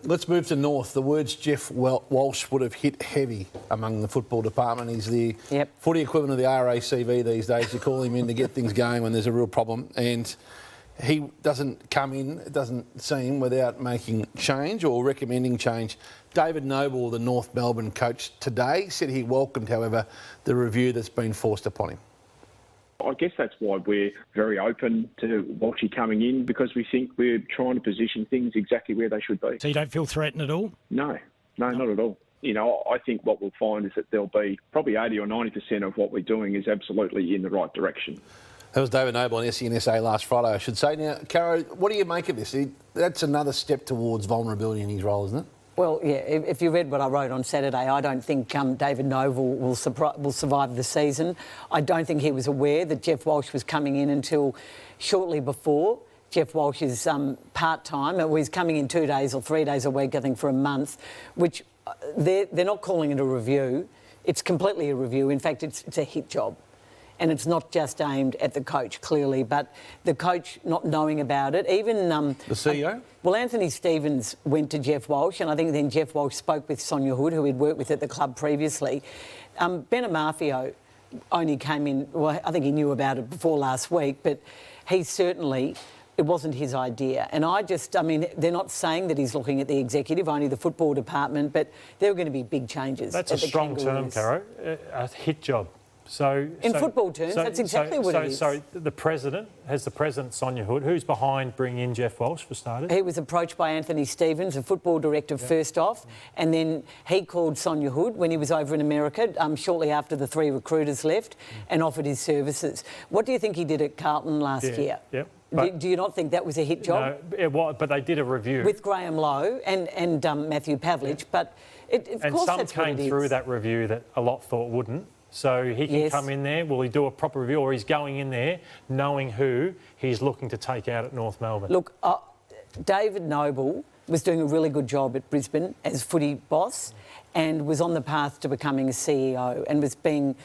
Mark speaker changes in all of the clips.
Speaker 1: Let's move to North. The words Jeff Walsh would have hit heavy among the football department. He's the footy equivalent of the RACV these days. You call him in to get things going when there's a real problem. And he doesn't come in, it doesn't seem, without making change or recommending change. David Noble, the North Melbourne coach today, said he welcomed, however, the review that's been forced upon him.
Speaker 2: I guess that's why we're very open to Walshy coming in, because we think we're trying to position things exactly where they should be.
Speaker 3: So you don't feel threatened at all?
Speaker 2: No, not at all. You know, I think what we'll find is that there'll be probably 80 or 90% of what we're doing is absolutely in the right direction.
Speaker 1: That was David Noble on SENSA last Friday, I should say. Now, Caro, what do you make of this? That's another step towards vulnerability in his role, isn't it?
Speaker 4: Well, yeah, if you read what I wrote on Saturday, I don't think David Noble will survive the season. I don't think he was aware that Jeff Walsh was coming in until shortly before. Jeff Walsh is part-time. He's coming in 2 days or 3 days a week, I think, for a month, which they're not calling it a review. It's completely a review. In fact, it's a hit job. And it's not just aimed at the coach, clearly, but the coach not knowing about it. Even
Speaker 1: the CEO?
Speaker 4: Well, Anthony Stevens went to Jeff Walsh, and I think then Jeff Walsh spoke with Sonia Hood, who he'd worked with at the club previously. Ben Amafio only came in, well, I think he knew about it before last week, but he certainly, it wasn't his idea. And I mean, they're not saying that he's looking at the executive, only the football department, but there are going to be big changes.
Speaker 5: That's a strong term, Caro, a hit job.
Speaker 4: In football terms, that's exactly what it is.
Speaker 5: So the president, Sonia Hood, who's behind bringing in Jeff Walsh for starters?
Speaker 4: He was approached by Anthony Stevens, the football director, first off, and then he called Sonia Hood when he was over in America, shortly after the 3 recruiters left, and offered his services. What do you think he did at Carlton last year?
Speaker 5: Yep.
Speaker 4: Do you not think that was a hit job?
Speaker 5: No, it was, but they did a review.
Speaker 4: With Graham Lowe and Matthew Pavlich, but of course
Speaker 5: some
Speaker 4: that's what it
Speaker 5: came through that review that a lot thought wouldn't. So he can come in there, will he do a proper review, or he's going in there knowing who he's looking to take out at North Melbourne?
Speaker 4: Look, David Noble was doing a really good job at Brisbane as footy boss and was on the path to becoming a CEO and was being...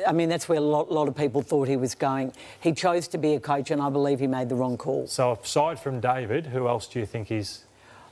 Speaker 4: I mean, that's where a lot of people thought he was going. He chose to be a coach, and I believe he made the wrong call.
Speaker 5: So aside from David, who else do you think is...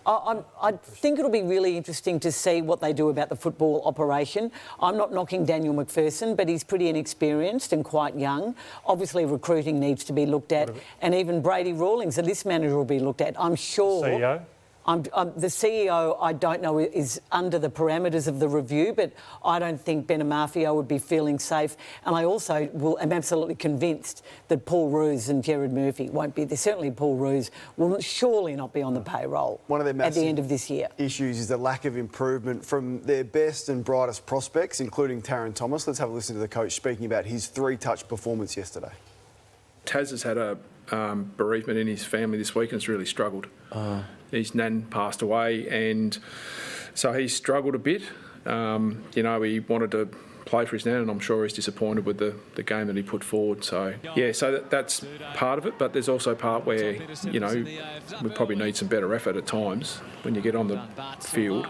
Speaker 4: I think it'll be really interesting to see what they do about the football operation. I'm not knocking Daniel McPherson, but he's pretty inexperienced and quite young. Obviously, recruiting needs to be looked at, and even Brady Rawlings, the list manager, will be looked at. I'm sure...
Speaker 5: CEO?
Speaker 4: The CEO, I don't know, is under the parameters of the review, but I don't think Ben Amafio would be feeling safe. And I also am absolutely convinced that Paul Roos and Gerard Murphy won't be there. Certainly Paul Roos will surely not be on the payroll at the end of this year.
Speaker 6: Issues is the lack of improvement from their best and brightest prospects, including Taron Thomas. Let's have a listen to the coach speaking about his 3-touch performance yesterday.
Speaker 7: Taz has had a bereavement in his family this week and has really struggled. His nan passed away, and so he's struggled a bit. He wanted to play for his nan, and I'm sure he's disappointed with the game that he put forward. So, that's part of it, but there's also part where, we probably need some better effort at times. When you get on the field,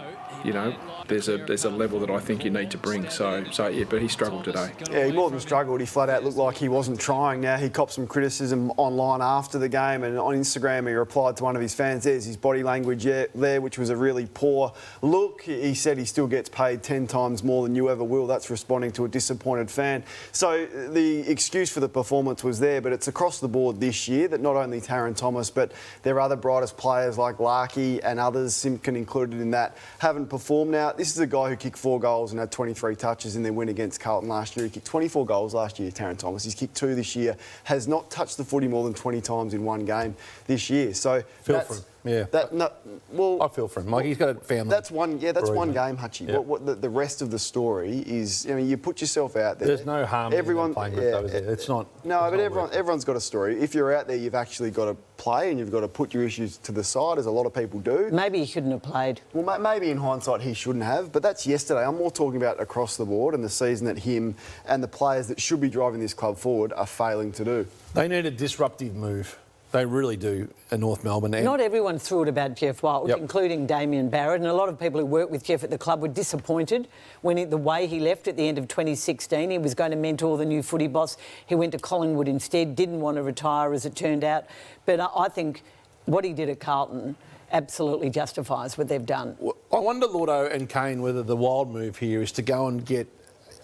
Speaker 7: there's a level that I think you need to bring. But he struggled today.
Speaker 6: Yeah, he more than struggled. He flat out looked like he wasn't trying. Now he copped some criticism online after the game, and on Instagram he replied to one of his fans. There's his body language there, which was a really poor look. He said he still gets paid 10 times more than you ever will. That's responding to a disappointed fan. So the excuse for the performance was there, but it's across the board this year that not only Taron Thomas, but their other brightest players like Larkey and others, Simpkin included in that, haven't performed. Now, this is a guy who kicked 4 goals and had 23 touches in their win against Carlton last year. He kicked 24 goals last year, Taron Thomas. He's kicked 2 this year, has not touched the footy more than 20 times in one game this year. So
Speaker 1: feel for him. Yeah. I feel for him. Like, he's got a family.
Speaker 6: That's one game, Hutchie. Yeah. The rest of the story is, you put yourself out there.
Speaker 1: There's no harm in playing with those. It's not.
Speaker 6: No, but everyone's got a story. If you're out there, you've actually got to play and you've got to put your issues to the side, as a lot of people do.
Speaker 4: Maybe he shouldn't have played.
Speaker 6: Well, maybe in hindsight he shouldn't have, but that's yesterday. I'm more talking about across the board and the season that him and the players that should be driving this club forward are failing to do.
Speaker 1: They need a disruptive move. They really do in North Melbourne.
Speaker 4: Not everyone threw it about Jeff Walsh, including Damien Barrett, and a lot of people who worked with Jeff at the club were disappointed when the way he left at the end of 2016. He was going to mentor the new footy boss. He went to Collingwood instead, didn't want to retire as it turned out. But I think what he did at Carlton absolutely justifies what they've done.
Speaker 1: I wonder, Lordo and Kane, whether the wild move here is to go and get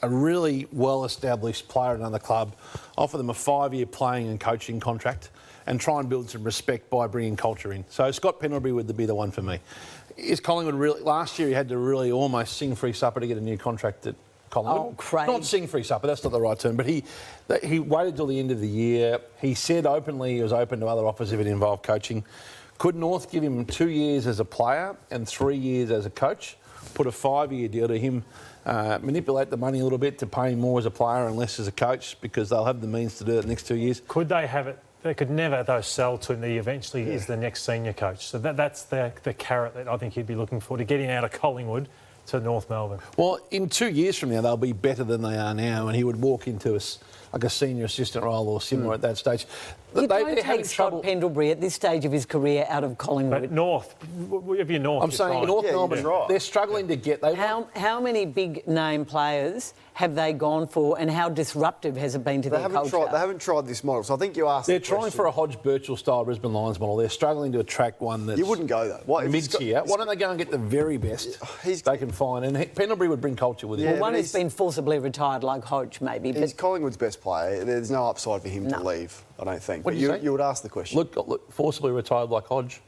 Speaker 1: a really well-established player at another club, offer them a 5-year playing and coaching contract, and try and build some respect by bringing culture in. So Scott Pendlebury would be the one for me. Is Collingwood really... Last year he had to really almost sing free supper to get a new contract at Collingwood.
Speaker 4: Oh, Craig.
Speaker 1: Not sing free supper, that's not the right term, but he waited till the end of the year. He said openly he was open to other offers if it involved coaching. Could North give him 2 years as a player and 3 years as a coach? Put a 5-year deal to him, manipulate the money a little bit to pay him more as a player and less as a coach, because they'll have the means to do it the next 2 years.
Speaker 5: Could they have it? They could never, though, sell to him that he eventually is the next senior coach. So that's the carrot that I think he'd be looking for, to get him out of Collingwood to North Melbourne.
Speaker 1: Well, in 2 years from now, they'll be better than they are now, and he would walk into like a senior assistant role or similar at that stage.
Speaker 4: You don't take Scott Pendlebury at this stage of his career out of Collingwood.
Speaker 5: But North, if you're North,
Speaker 1: I'm saying North Melbourne, they're struggling to get...
Speaker 4: How many big-name players have they gone for, and how disruptive has it been to their culture?
Speaker 6: They haven't tried this model, so I think you asked.
Speaker 1: They're trying for a Hodge Birchall-style Brisbane Lions model. They're struggling to attract one that's...
Speaker 6: You wouldn't go, though. What,
Speaker 1: mid-tier. Why don't they go and get the very best they can find? And Pendlebury would bring culture with him.
Speaker 4: Well, one has been forcibly retired, like Hodge, maybe.
Speaker 6: He's Collingwood's best player. There's no upside for him to leave, I don't think.
Speaker 1: What
Speaker 6: But
Speaker 1: do you say?
Speaker 6: you would ask the question.
Speaker 1: Look, forcibly retired like Hodge.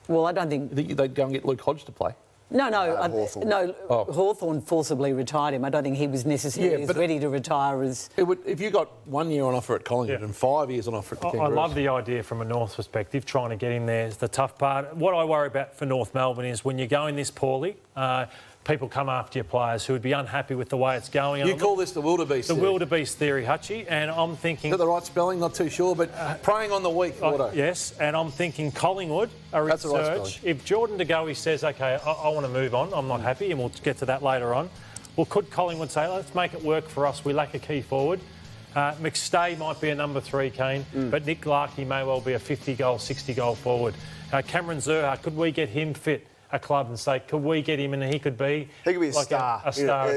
Speaker 4: Well, I don't think...
Speaker 1: You think they'd go and get Luke Hodge to play?
Speaker 4: No,
Speaker 6: Hawthorn.
Speaker 4: Hawthorn forcibly retired him. I don't think he was necessarily as ready to retire as...
Speaker 1: If you got 1 year on offer at Collingwood and 5 years on offer at the Kangaroos.
Speaker 5: I love the idea from a North perspective. Trying to get him there is the tough part. What I worry about for North Melbourne is when you're going this poorly, people come after your players who would be unhappy with the way it's going.
Speaker 1: You call this the wildebeest
Speaker 5: the
Speaker 1: theory.
Speaker 5: wildebeest theory, Hutchie, and I'm thinking...
Speaker 1: Is that the right spelling? Not too sure, but preying on the weak.
Speaker 5: Yes, and I'm thinking Collingwood,
Speaker 1: That's the right spelling.
Speaker 5: If Jordan De Goey says, OK, I want to move on, I'm not happy, and we'll get to that later on, well, could Collingwood say, let's make it work for us, we lack a key forward? McStay might be a number 3, Kane, but Nick Larkey may well be a 50-goal, 60-goal forward. Cameron Zurhaar, could we get him fit? A club and say, could we get him and he could be
Speaker 6: a
Speaker 5: like
Speaker 6: star.
Speaker 5: A star.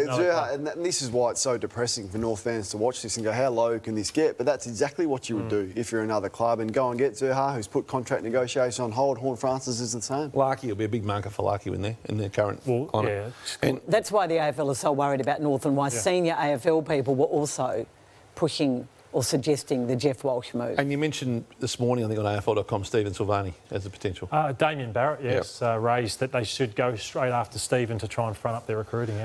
Speaker 6: And this is why it's so depressing for North fans to watch this and go, how low can this get? But that's exactly what you would do if you're another club, and go and get Zurhaar, who's put contract negotiation on hold. Horn Francis is the same.
Speaker 1: Larkey will be a big marker for Larkey in their current climate.
Speaker 5: Yeah.
Speaker 1: And
Speaker 4: that's why the AFL is so worried about North, and why senior AFL people were also pushing or suggesting the Jeff Walsh move.
Speaker 1: And you mentioned this morning, I think on AFL.com, Stephen Silvani as a potential.
Speaker 5: Damien Barrett, raised that they should go straight after Stephen to try and front up their recruiting,